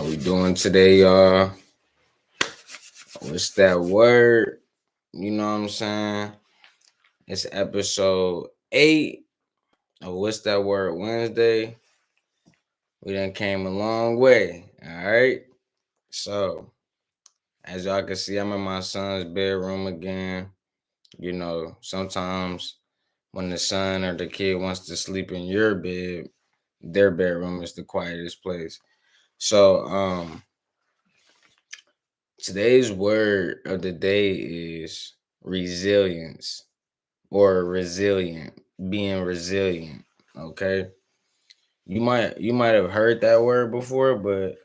How we doing today, y'all? What's that word? You know what I'm saying? It's episode 8 of What's That Word Wednesday. We done came a long way, all right? So, as y'all can see, I'm in my son's bedroom again. You know, sometimes when the son or the kid wants to sleep in your bed, their bedroom is the quietest place. So, today's word of the day is resilience or resilient, being resilient. Okay. You might have heard that word before, but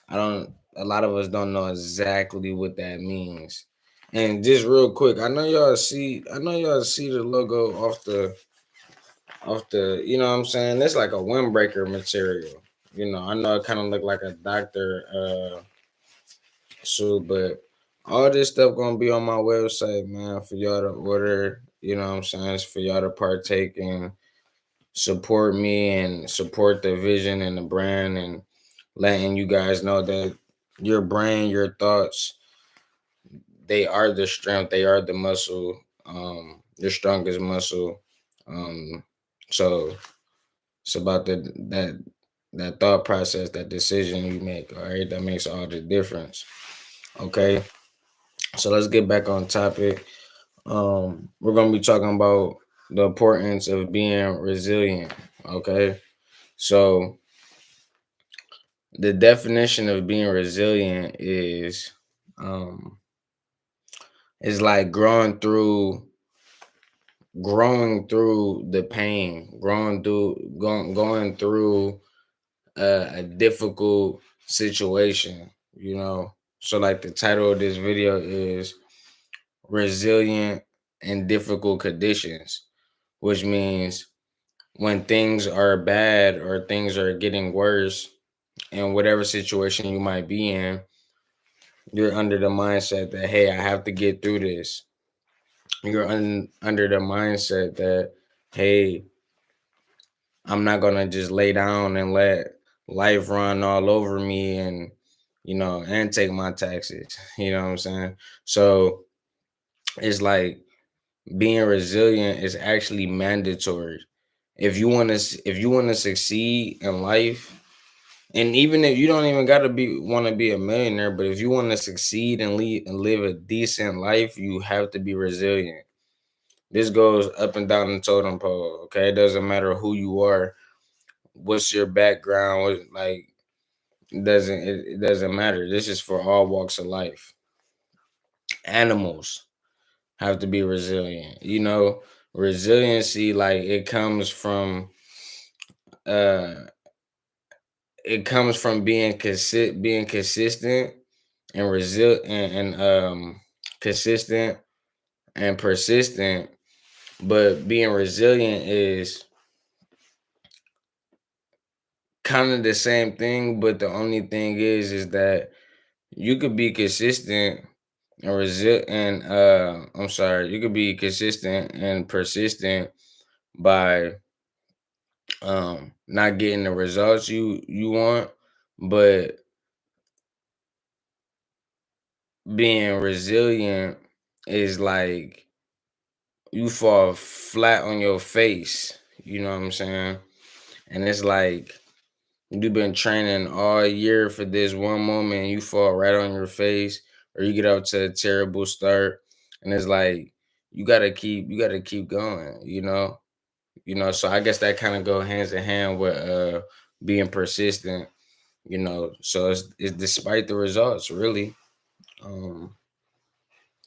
a lot of us don't know exactly what that means. And just real quick, I know y'all see the logo off the, you know what I'm saying? It's like a windbreaker material. You know, I know it kind of look like a doctor suit, but all this stuff gonna be on my website, man, for y'all to order. You know what I'm saying? It's for y'all to partake and support me and support the vision and the brand and letting you guys know that your brain, your thoughts, they are the strength, they are the muscle, your strongest muscle. Um, so it's about that thought process, that decision you make, all right, that makes all the difference. Okay. So let's get back on topic. We're gonna be talking about the importance of being resilient. Okay. So the definition of being resilient um is like growing through the pain, going through a difficult situation, you know. So like the title of this video is resilient in difficult conditions, which means when things are bad or things are getting worse in whatever situation you might be in, you're under the mindset that, hey, I have to get through this. You're under the mindset that, hey, I'm not gonna just lay down and let life run all over me and and take my taxes. You know what I'm saying? So it's like being resilient is actually mandatory. If you want to succeed in life, and even if you don't even got to be a millionaire, but if you want to succeed and live a decent life, you have to be resilient. This goes up and down the totem pole. Okay, it doesn't matter who you are, what's your background, it doesn't matter. This is for all walks of life. Animals have to be resilient. Resiliency, like, uh it comes from being consistent and consistent and persistent. But being resilient is kind of the same thing, but the only thing is that you could be consistent and you could be consistent and persistent by not getting the results you want, but being resilient is like you fall flat on your face, you know what I'm saying? And it's like you've been training all year for this one moment and you fall right on your face, or you get out to a terrible start, and it's like you gotta keep going, so I guess that kind of go hands in hand with being persistent, so it's despite the results, really. um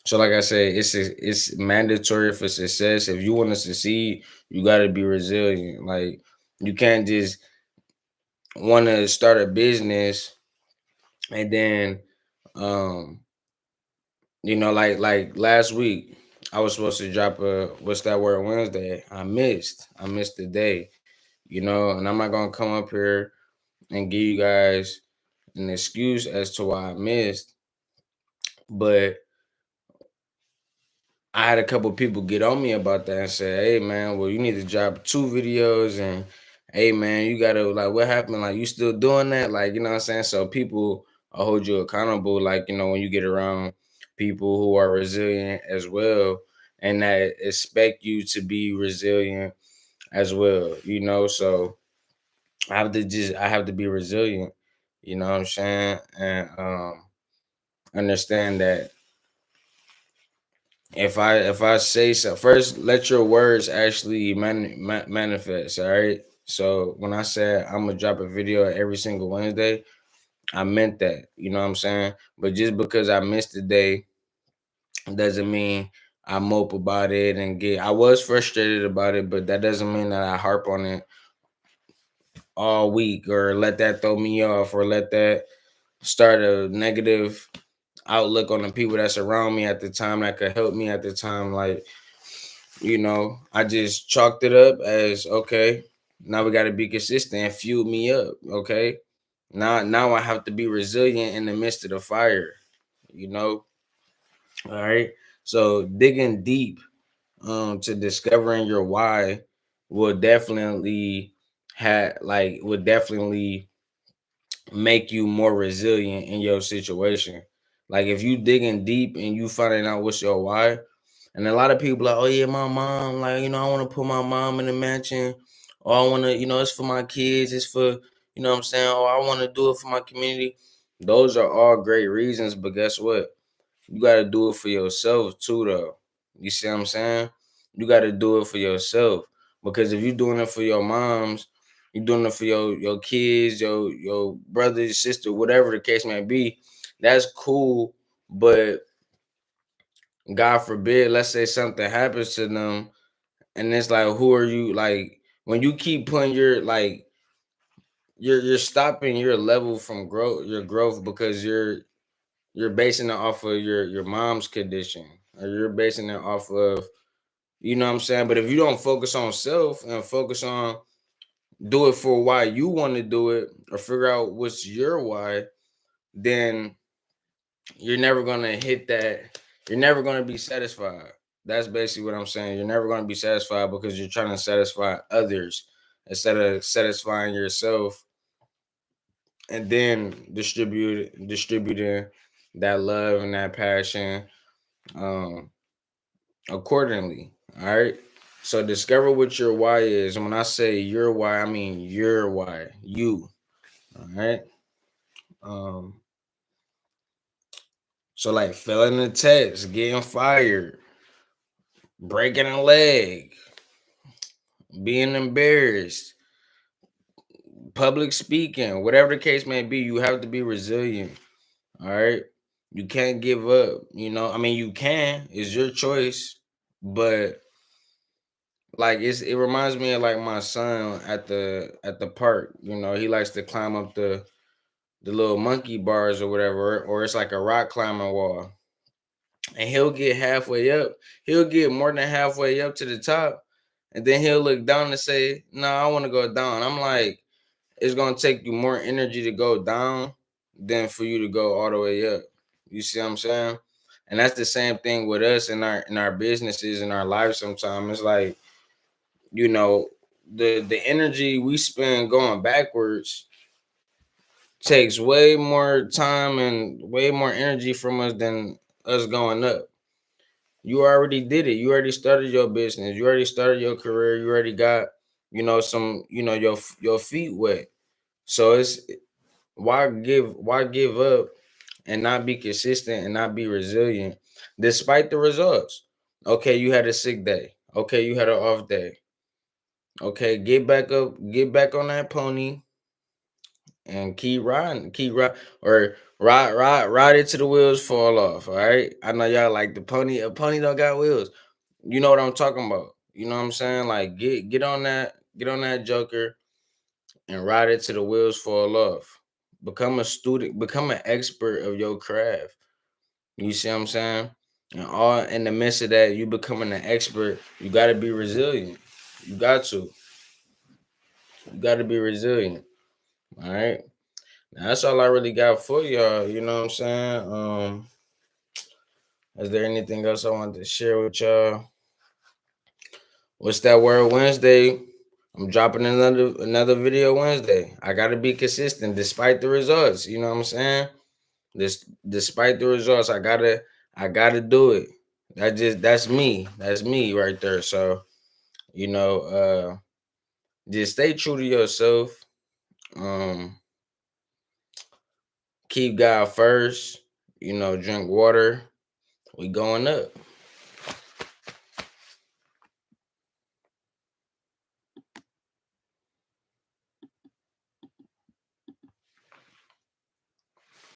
so like I said, it's mandatory for success. If you want to succeed, you got to be resilient. Like, you can't just want to start a business and then um like last week I was supposed to drop a What's That Word Wednesday. I missed the day, and I'm not gonna come up here and give you guys an excuse as to why I missed, but I had a couple people get on me about that and say, "Hey, man, well, you need to drop 2 videos hey man, you gotta like what happened? Like you still doing that? Like, you know what I'm saying? So people hold you accountable, like, when you get around people who are resilient as well and that expect you to be resilient as well, So I have to be resilient, you know what I'm saying? And understand that if I say so, first let your words actually manifest. All right. So when I said I'm gonna drop a video every single Wednesday, I meant that. You know what I'm saying? But just because I missed a day doesn't mean I mope about it and get. I was frustrated about it, but that doesn't mean that I harp on it all week or let that throw me off or let that start a negative outlook on the people that's around me at the time that could help me at the time. Like, I just chalked it up as okay. Now we got to be consistent and fuel me up. Okay. Now I have to be resilient in the midst of the fire. You know. All right. So digging deep to discovering your why will definitely would definitely make you more resilient in your situation. Like if you digging deep and you finding out what's your why, and a lot of people like, oh yeah, my mom, like, I want to put my mom in the mansion, or I want to, it's for my kids, it's for, what I'm saying, or I want to do it for my community. Those are all great reasons, but guess what? You got to do it for yourself too, though. You see what I'm saying? You got to do it for yourself because if you're doing it for your moms, you're doing it for your kids, your brother, your sister, whatever the case may be. That's cool, but God forbid, let's say something happens to them, and it's like, who are you? Like when you keep putting you're stopping your level from your growth because you're basing it off of your mom's condition, or you're basing it off of, you know what I'm saying. But if you don't focus on self and focus on do it for why you want to do it, or figure out what's your why, then you're never gonna hit that. You're never gonna be satisfied. That's basically what I'm saying. You're never gonna be satisfied because you're trying to satisfy others instead of satisfying yourself, and then distributing that love and that passion um accordingly. All right. So discover what your why is. And when I say your why, I mean your why. You. All right. Um, so like failing the test, getting fired, breaking a leg, being embarrassed, public speaking, whatever the case may be, you have to be resilient. All right. You can't give up. I mean, you can, it's your choice, but like it reminds me of like my son at the park. He likes to climb up the little monkey bars or whatever, or it's like a rock climbing wall. And he'll get halfway up. He'll get more than halfway up to the top. And then he'll look down and say, no, I want to go down. I'm like, it's gonna take you more energy to go down than for you to go all the way up. You see what I'm saying? And that's the same thing with us in our businesses, in our lives sometimes. It's like, you know, the energy we spend going backwards takes way more time and way more energy from us than us going up. You already did it. You already started your business. You already started your career. You already got, some, your feet wet. So it's why give up and not be consistent and not be resilient despite the results. Okay, you had a sick day. Okay, you had an off day. Okay, get back up, get back on that pony and keep riding, or ride it till the wheels fall off. All right. I know y'all like the pony. A pony don't got wheels. You know what I'm talking about. You know what I'm saying? Like get on that joker and ride it till the wheels fall off. Become a student, become an expert of your craft. You see what I'm saying? And all in the midst of that, you becoming an expert, you gotta be resilient. You got to. You gotta be resilient. All right. Now, that's all I really got for y'all. You know what I'm saying? Is there anything else I wanted to share with y'all? What's that word Wednesday? I'm dropping another video Wednesday. I gotta be consistent despite the results. You know what I'm saying? Despite the results, I gotta do it. That's me. That's me right there. So, you know, just stay true to yourself. Um, keep God first. Drink water. We going up.